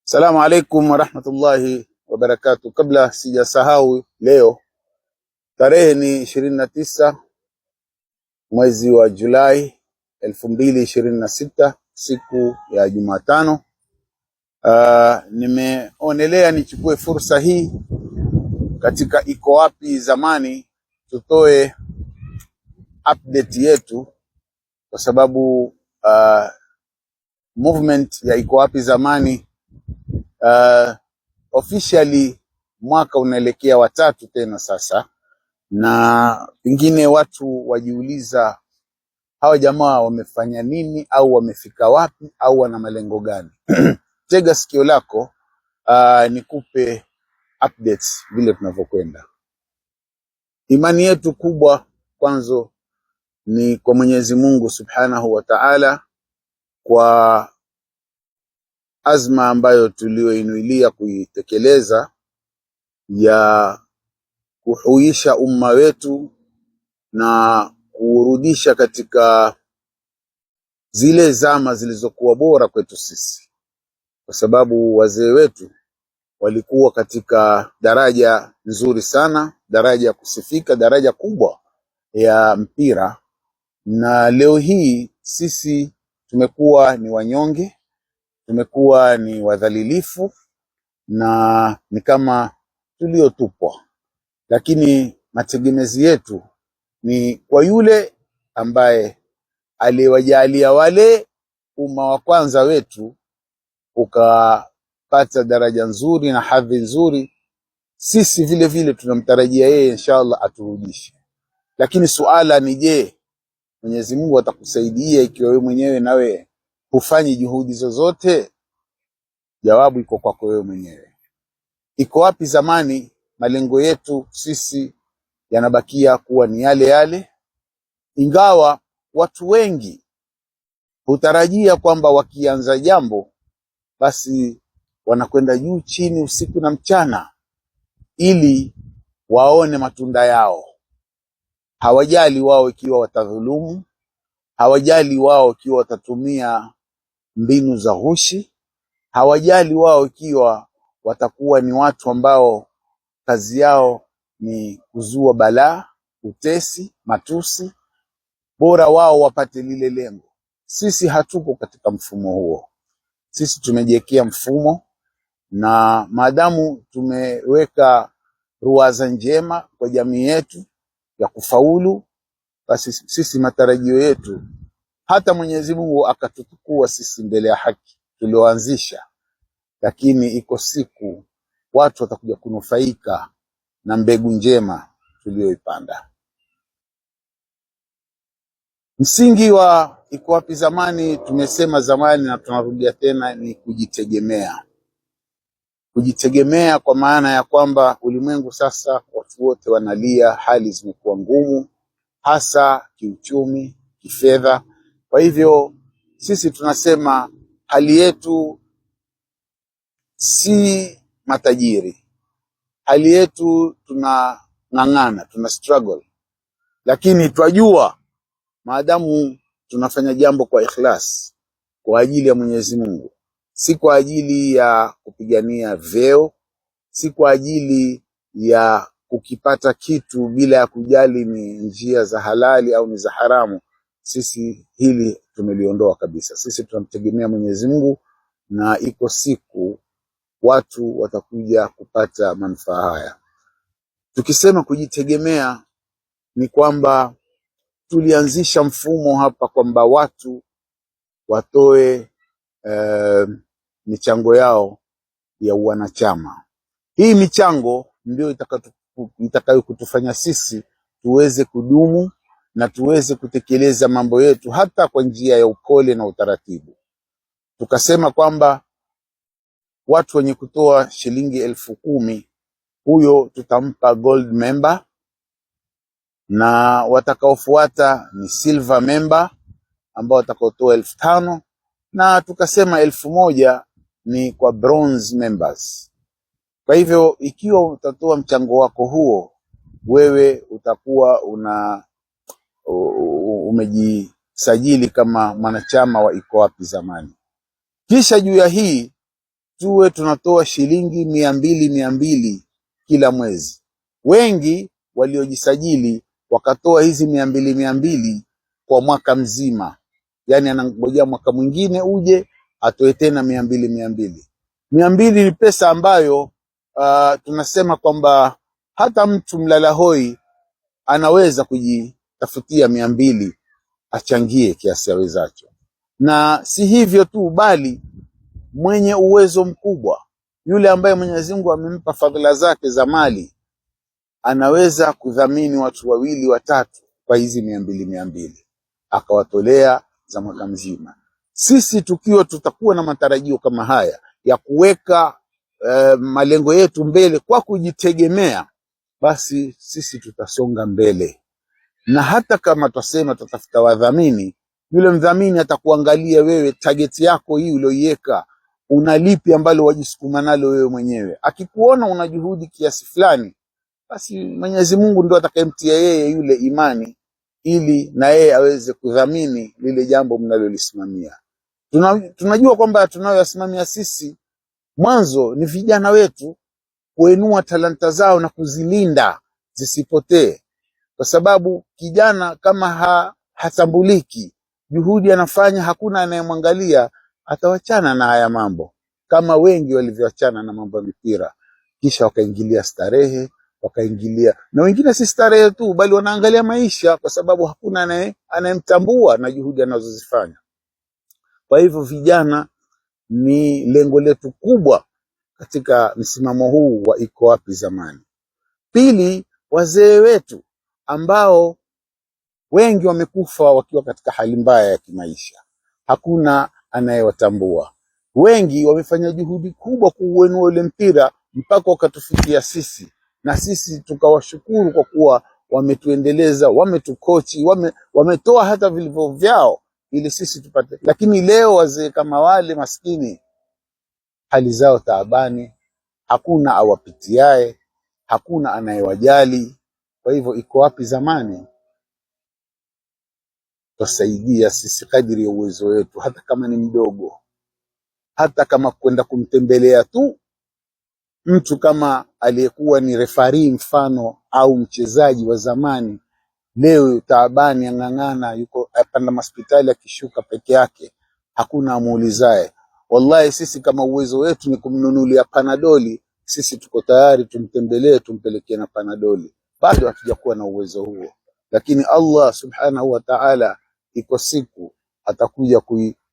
Assalamu alaikum warahmatullahi wabarakatuh. Kabla sijasahau, leo tarehe ni 29 mwezi wa Julai 2026, siku ya Jumatano. Nimeonelea nichukue fursa hii katika Iko Wapi Zamani tutoe update yetu, kwa sababu movement ya Iko Wapi Zamani officially mwaka unaelekea watatu tena sasa, na pengine watu wajiuliza hawa jamaa wamefanya nini au wamefika wapi au wana malengo gani? Tega sikio lako nikupe updates vile tunavyokwenda. Imani yetu kubwa kwanza ni kwa Mwenyezi Mungu Subhanahu wa Ta'ala, kwa azma ambayo tulioinuilia kuitekeleza ya kuhuisha umma wetu na kurudisha katika zile zama zilizokuwa bora kwetu sisi, kwa sababu wazee wetu walikuwa katika daraja nzuri sana, daraja ya kusifika, daraja kubwa ya mpira, na leo hii sisi tumekuwa ni wanyonge, tumekuwa ni wadhalilifu na ni kama tuliotupwa. Lakini mategemezi yetu ni kwa yule ambaye aliwajalia wale umma wa kwanza wetu ukapata daraja nzuri na hadhi nzuri. Sisi vile vile tunamtarajia yeye inshallah aturudishe. Lakini suala ni je, Mwenyezi Mungu atakusaidia ikiwa wewe mwenyewe nawe hufanyi juhudi zozote? Jawabu iko kwako wewe mwenyewe. Iko Wapi Zamani, malengo yetu sisi yanabakia kuwa ni yale yale, ingawa watu wengi hutarajia kwamba wakianza jambo basi wanakwenda juu chini, usiku na mchana, ili waone matunda yao. Hawajali wao ikiwa watadhulumu, hawajali wao ikiwa watatumia mbinu za ghushi, hawajali wao ikiwa watakuwa ni watu ambao kazi yao ni kuzua balaa, utesi, matusi, bora wao wapate lile lengo. Sisi hatuko katika mfumo huo. Sisi tumejiwekea mfumo, na maadamu tumeweka ruwaza njema kwa jamii yetu ya kufaulu, basi sisi matarajio yetu hata Mwenyezi Mungu akatutukua sisi mbele ya haki tulioanzisha, lakini iko siku watu watakuja kunufaika na mbegu njema tulioipanda. Msingi wa Iko Wapi Zamani, tumesema zamani na tunarudia tena, ni kujitegemea. Kujitegemea kwa maana ya kwamba ulimwengu sasa watu wote wanalia, hali zimekuwa ngumu, hasa kiuchumi, kifedha. Kwa hivyo sisi tunasema hali yetu si matajiri, hali yetu tunang'ang'ana, tuna struggle, lakini twajua maadamu tunafanya jambo kwa ikhlas, kwa ajili ya Mwenyezi Mungu, si kwa ajili ya kupigania vyeo, si kwa ajili ya kukipata kitu bila ya kujali ni njia za halali au ni za haramu, sisi hili tumeliondoa kabisa. Sisi tunamtegemea Mwenyezi Mungu, na iko siku watu watakuja kupata manufaa haya. Tukisema kujitegemea ni kwamba tulianzisha mfumo hapa kwamba watu watoe michango yao ya wanachama. Hii michango ndio itakayo kutufanya sisi tuweze kudumu na tuweze kutekeleza mambo yetu hata kwa njia ya upole na utaratibu. Tukasema kwamba watu wenye kutoa shilingi 10,000, huyo tutampa gold member, na watakaofuata ni silver member ambao watakaotoa 5,000, na tukasema 1,000 ni kwa bronze members. Kwa hivyo ikiwa utatoa mchango wako huo, wewe utakuwa umejisajili kama mwanachama wa Iko Wapi Zamani. Kisha juu ya hii tuwe tunatoa shilingi 200 kila mwezi. Wengi waliojisajili wakatoa hizi 200 kwa mwaka mzima, yani anangojea mwaka mwingine uje atoe tena 200. 200 ni pesa ambayo tunasema kwamba hata mtu mlala hoi anaweza kujitafutia 200 achangie kiasi awezacho. Na si hivyo tu, bali mwenye uwezo mkubwa, yule ambaye Mwenyezi Mungu amempa fadhila zake za mali, anaweza kudhamini watu 2 watatu kwa hizi 200 akawatolea za mwaka mzima. Sisi tukiwa tutakuwa na matarajio kama haya ya kuweka malengo yetu mbele kwa kujitegemea, basi sisi tutasonga mbele. Na hata kama tutasema tutafuta wadhamini, yule mdhamini atakuangalia wewe, target yako hii ulioiweka, una lipi ambalo wajisukuma nalo wewe mwenyewe. Akikuona una juhudi kiasi fulani, basi Mwenyezi Mungu ndio atakayemtia yeye yule imani, ili na yeye aweze kudhamini lile jambo mnalolisimamia. Tunajua kwamba tunayoyasimamia sisi mwanzo ni vijana wetu, kuinua talanta zao na kuzilinda zisipotee, kwa sababu kijana kama hatambuliki, juhudi anafanya, hakuna anayemwangalia, atawachana na haya mambo, kama wengi walivyoachana na mambo ya mipira, kisha wakaingilia starehe, wakaingilia, na wengine si starehe tu, bali wanaangalia maisha, kwa sababu hakuna anayemtambua na juhudi anazozifanya. Kwa hivyo vijana ni lengo letu kubwa katika msimamo huu wa Iko Wapi Zamani. Pili, wazee wetu ambao wengi wamekufa wakiwa katika hali mbaya ya kimaisha, hakuna anayewatambua. Wengi wamefanya juhudi kubwa kuuenua ule mpira mpaka wakatufikia sisi, na sisi tukawashukuru kwa kuwa wametuendeleza, wametukochi, wametoa hata vilivyo vyao ili sisi tupate. Lakini leo wazee kama wale maskini, hali zao taabani, hakuna awapitiae, hakuna anayewajali. Kwa hivyo Iko Wapi Zamani tusaidia sisi kadiri ya uwezo wetu, hata kama ni mdogo, hata kama kwenda kumtembelea tu mtu kama aliyekuwa ni refari mfano au mchezaji wa zamani, leo taabani, ang'ang'ana, yuko apanda hospitali, akishuka peke yake hakuna amuulizae. Wallahi sisi kama uwezo wetu ni kumnunulia panadoli, sisi tuko tayari tumtembelee, tumpelekee na panadoli. Bado hatujakuwa na uwezo huo, lakini Allah subhanahu wa ta'ala iko siku atakuja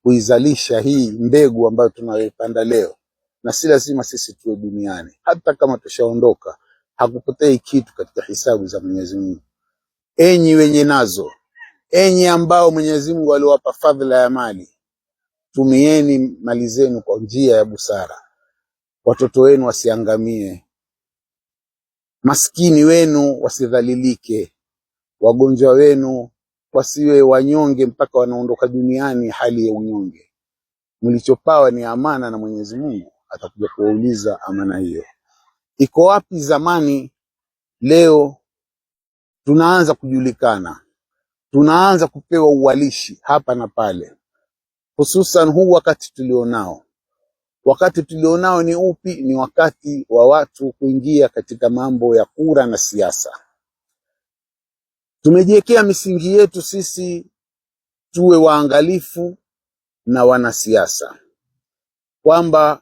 kuizalisha hii mbegu ambayo tunayoipanda leo, na si lazima sisi tuwe duniani. Hata kama tushaondoka, hakupotei kitu katika hisabu za Mwenyezi Mungu. Enyi wenye nazo, enyi ambao Mwenyezi Mungu aliwapa fadhila ya mali, tumieni mali zenu kwa njia ya busara. Watoto wenu wasiangamie, maskini wenu wasidhalilike, wagonjwa wenu wasiwe wanyonge mpaka wanaondoka duniani hali ya unyonge. Mlichopawa ni amana na Mwenyezi Mungu atakuja kuwauliza amana hiyo. Iko Wapi Zamani leo tunaanza kujulikana, tunaanza kupewa uwalishi hapa na pale, hususan huu wakati tulionao. Wakati tulionao ni upi? Ni wakati wa watu kuingia katika mambo ya kura na siasa. Tumejiwekea misingi yetu sisi tuwe waangalifu na wanasiasa, kwamba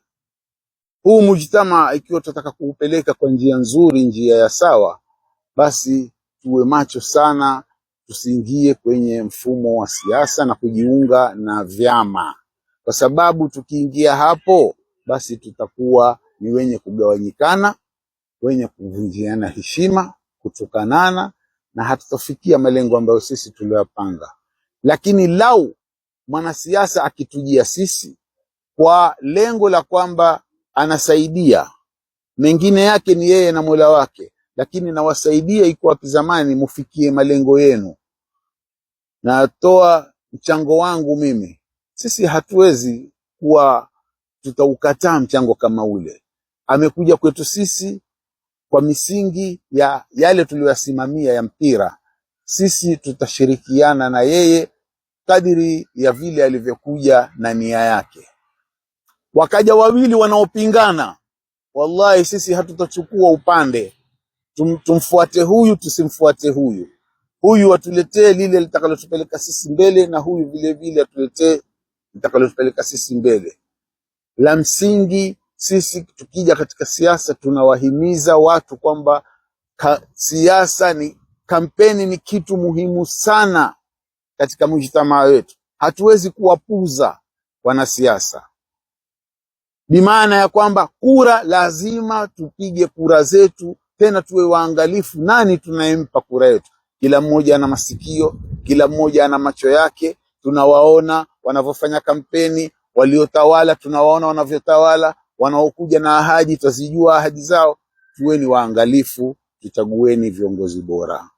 huu mujtama ikiwa tutataka kuupeleka kwa njia nzuri, njia ya sawa, basi tuwe macho sana, tusiingie kwenye mfumo wa siasa na kujiunga na vyama, kwa sababu tukiingia hapo basi tutakuwa ni wenye kugawanyikana, wenye kuvunjiana heshima, kutukanana, na hatutafikia malengo ambayo sisi tuliyopanga. Lakini lau mwanasiasa akitujia sisi kwa lengo la kwamba anasaidia, mengine yake ni yeye na Mola wake, lakini nawasaidia Iko Wapi Zamani mufikie malengo yenu, natoa mchango wangu mimi, sisi hatuwezi kuwa tutaukataa mchango kama ule. Amekuja kwetu sisi kwa misingi ya yale tuliyoyasimamia ya mpira, sisi tutashirikiana na yeye kadiri ya vile alivyokuja na nia yake. wakaja wawili wanaopingana, wallahi sisi hatutachukua upande, tumfuate huyu tusimfuate huyu. Huyu atuletee lile litakalotupeleka sisi mbele, na huyu vile vile atuletee litakalotupeleka sisi mbele. La msingi sisi tukija katika siasa, tunawahimiza watu kwamba siasa ni kampeni, ni kitu muhimu sana katika mujtamaa wetu. Hatuwezi kuwapuza wanasiasa, bimaana ya kwamba kura lazima tupige kura zetu, tena tuwe waangalifu nani tunayempa kura yetu. Kila mmoja ana masikio, kila mmoja ana macho yake, tunawaona wanavyofanya kampeni, waliotawala tunawaona wanavyotawala, wanaokuja na ahadi tuzijua ahadi zao. Tuweni waangalifu, tuchagueni viongozi bora.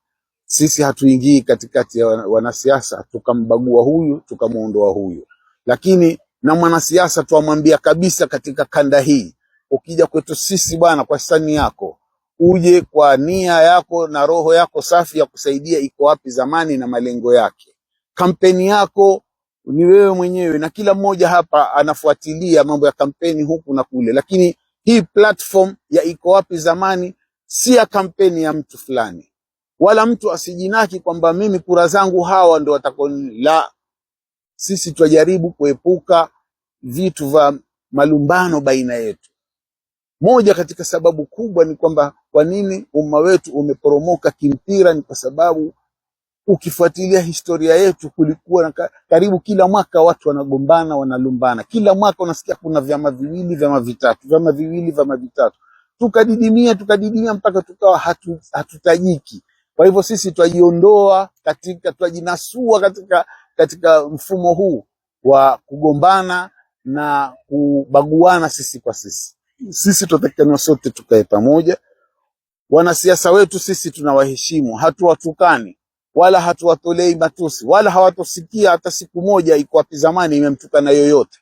Sisi hatuingii katikati ya wanasiasa tukambagua huyu tukamuondoa huyu, lakini na mwanasiasa tuamwambia kabisa katika kanda hii, ukija kwetu sisi bwana, kwa hisani yako, uje kwa nia yako na roho yako safi ya kusaidia iko wapi zamani na malengo yake. Kampeni yako ni wewe mwenyewe, na kila mmoja hapa anafuatilia mambo ya kampeni huku na kule, lakini hii platform ya iko wapi zamani si ya kampeni ya mtu fulani, wala mtu asijinaki kwamba mimi kura zangu hawa ndio watakoni. La, sisi twajaribu kuepuka vitu vya malumbano baina yetu. Moja katika sababu kubwa ni kwamba kwa nini umma wetu umeporomoka kimpira, ni kwa sababu ukifuatilia historia yetu kulikuwa na karibu kila mwaka watu wanagombana, wanalumbana. Kila mwaka unasikia kuna vyama viwili, vyama vitatu, vyama viwili, vyama vitatu. Tukadidimia mpaka tukawa hatutajiki. Kwa hivyo sisi twajiondoa twajinasua katika mfumo huu wa kugombana na kubaguana sisi kwa sisi. Sisi tunatakiwa sote tukae pamoja. Wanasiasa wetu sisi tunawaheshimu, hatuwatukani wala hatuwatolei matusi, wala hawatosikia hata siku moja iko wapi zamani imemtukana yoyote.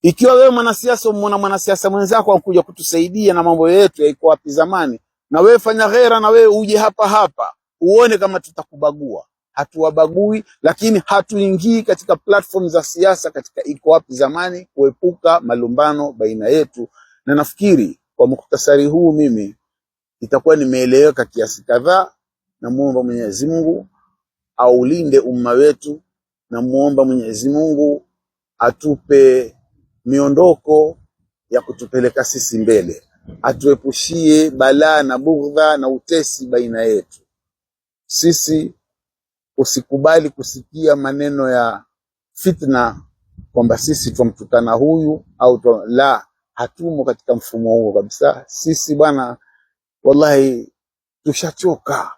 Ikiwa wewe mwanasiasa umeona mwanasiasa mwenzako anakuja kutusaidia na mambo yetu iko wapi zamani, na wewe fanya ghera, na wewe uje hapa uone kama tutakubagua. Hatuwabagui, lakini hatuingii katika platform za siasa katika iko wapi zamani, kuepuka malumbano baina yetu. Na nafikiri kwa mukhtasari huu mimi itakuwa nimeeleweka kiasi kadhaa. Namuomba Mwenyezi Mungu aulinde umma wetu, namuomba Mwenyezi Mungu atupe miondoko ya kutupeleka sisi mbele, atuepushie balaa na bughdha na utesi baina yetu. Sisi usikubali kusikia maneno ya fitna kwamba sisi tumtukana huyu au la, hatumo katika mfumo huo kabisa. Sisi bwana, wallahi tushachoka.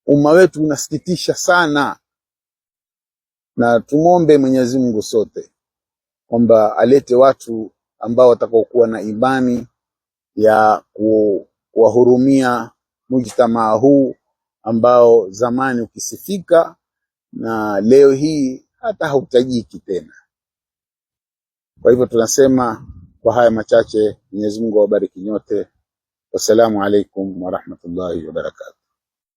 Umma wetu unasikitisha sana, na tumombe Mwenyezi Mungu sote kwamba alete watu ambao watakaokuwa na imani ya kuwahurumia mujtamaa huu ambao zamani ukisifika na leo hii hata hautajiki tena. Kwa hivyo tunasema kwa haya machache, Mwenyezi Mungu awabariki nyote. Wassalamu alaikum warahmatullahi wabarakatuh.